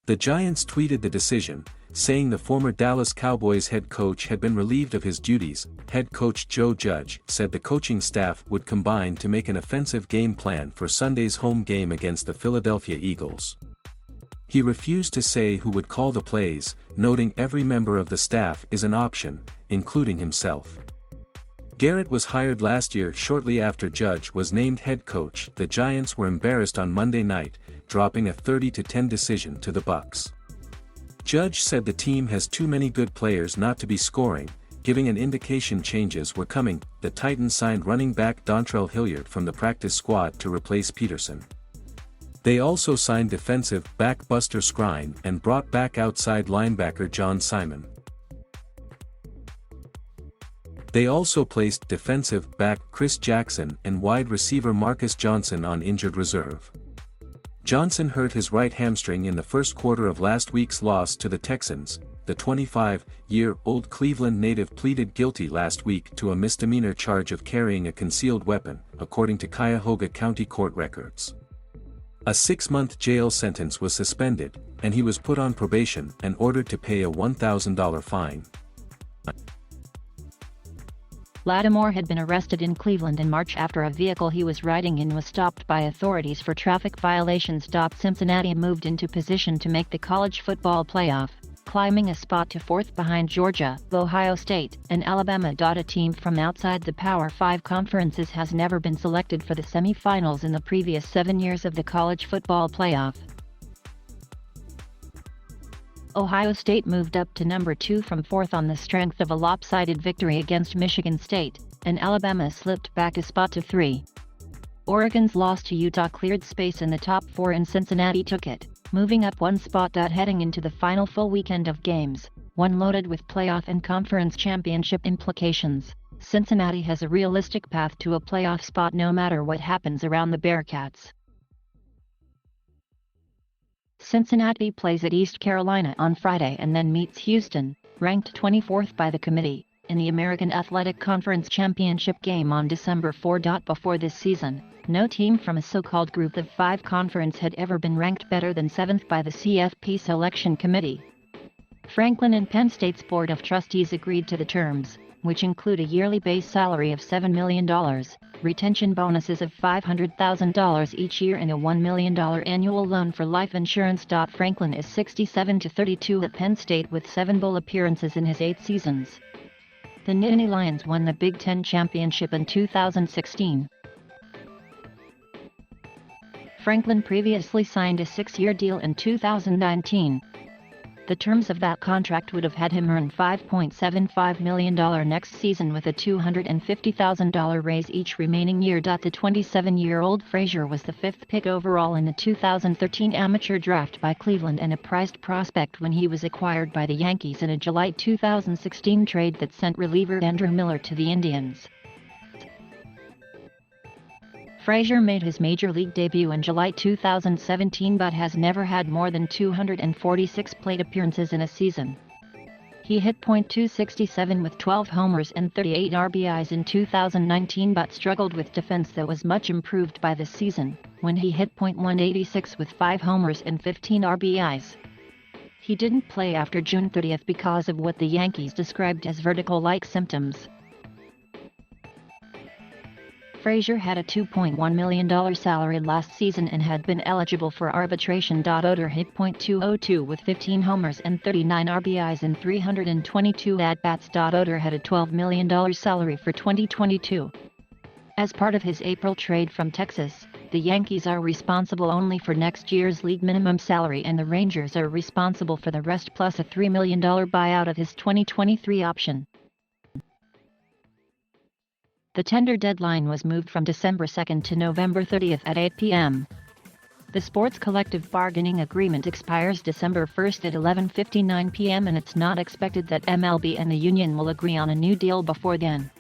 The Giants tweeted the decision, saying the former Dallas Cowboys head coach had been relieved of his duties. Head coach Joe Judge said the coaching staff would combine to make an offensive game plan for Sunday's home game against the Philadelphia Eagles. He refused to say who would call the plays, noting every member of the staff is an option, including himself. Garrett was hired last year shortly after Judge was named head coach. The Giants were embarrassed on Monday night, dropping a 30-10 decision to the Bucs. Judge said the team has too many good players not to be scoring, giving an indication changes were coming. The Titans signed running back Dontrell Hilliard from the practice squad to replace Peterson. They also signed defensive back Buster Skrine and brought back outside linebacker John Simon. They also placed defensive back Chris Jackson and wide receiver Marcus Johnson on injured reserve. Johnson hurt his right hamstring in the first quarter of last week's loss to the Texans. The 25-year-old Cleveland native pleaded guilty last week to a misdemeanor charge of carrying a concealed weapon, according to Cuyahoga County court records. A 6-month jail sentence was suspended, and he was put on probation and ordered to pay a $1,000 fine. Lattimore had been arrested in Cleveland in March after a vehicle he was riding in was stopped by authorities for traffic violations. Cincinnati moved into position to make the college football playoff, climbing a spot to fourth behind Georgia, Ohio State, and Alabama. A team from outside the Power 5 conferences has never been selected for the semifinals in the previous 7 years of the college football playoff. Ohio State moved up to number 2 from 4th on the strength of a lopsided victory against Michigan State, and Alabama slipped back a spot to 3. Oregon's loss to Utah cleared space in the top 4 and Cincinnati took it, moving up 1 spot. Heading into the final full weekend of games, one loaded with playoff and conference championship implications, Cincinnati has a realistic path to a playoff spot no matter what happens around the Bearcats. Cincinnati plays at East Carolina on Friday and then meets Houston, ranked 24th by the committee, in the American Athletic Conference Championship game on December 4. Before this season, no team from a so-called Group of 5 conference had ever been ranked better than 7th by the CFP selection committee. Franklin and Penn State's Board of Trustees agreed to the terms, which include a yearly base salary of $7 million, retention bonuses of $500,000 each year and a $1 million annual loan for life insurance. Franklin is 67-32 at Penn State with 7 bowl appearances in his 8 seasons. The Nittany Lions won the Big Ten championship in 2016. Franklin previously signed a 6-year deal in 2019. The terms of that contract would have had him earn $5.75 million next season with a $250,000 raise each remaining year. The 27-year-old Frazier was the 5th pick overall in the 2013 amateur draft by Cleveland and a prized prospect when he was acquired by the Yankees in a July 2016 trade that sent reliever Andrew Miller to the Indians. Frazier made his major league debut in July 2017 but has never had more than 246 plate appearances in a season. He hit .267 with 12 homers and 38 RBIs in 2019 but struggled with defense that was much improved by this season, when he hit .186 with 5 homers and 15 RBIs. He didn't play after June 30 because of what the Yankees described as vertigo-like symptoms. Frazier had a $2.1 million salary last season and had been eligible for arbitration. Oder hit .202 with 15 homers and 39 RBIs in 322 at-bats. Oder had a $12 million salary for 2022. As part of his April trade from Texas, the Yankees are responsible only for next year's league minimum salary and the Rangers are responsible for the rest plus a $3 million buyout of his 2023 option. The tender deadline was moved from December 2 to November 30 at 8 p.m. The sports collective bargaining agreement expires December 1 at 11:59 p.m. and it's not expected that MLB and the union will agree on a new deal before then.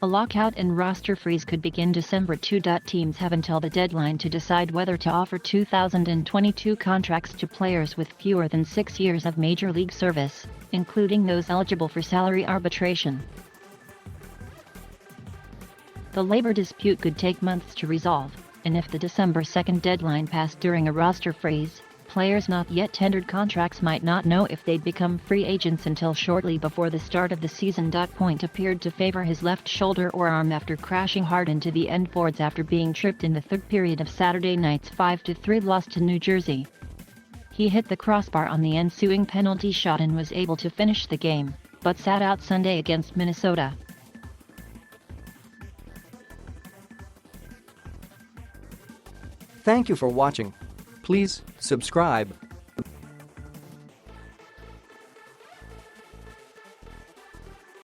A lockout and roster freeze could begin December 2. Teams have until the deadline to decide whether to offer 2022 contracts to players with fewer than 6 years of major league service, including those eligible for salary arbitration. The labor dispute could take months to resolve, and if the December 2 deadline passed during a roster freeze, Players not yet tendered contracts might not know if they'd become free agents until shortly before the start of the season. Point appeared to favor his left shoulder or arm after crashing hard into the end boards after being tripped in the third period of Saturday night's 5-3 loss to New Jersey. He hit the crossbar on the ensuing penalty shot and was able to finish the game, but sat out Sunday against Minnesota. Thank you for watching. Please subscribe.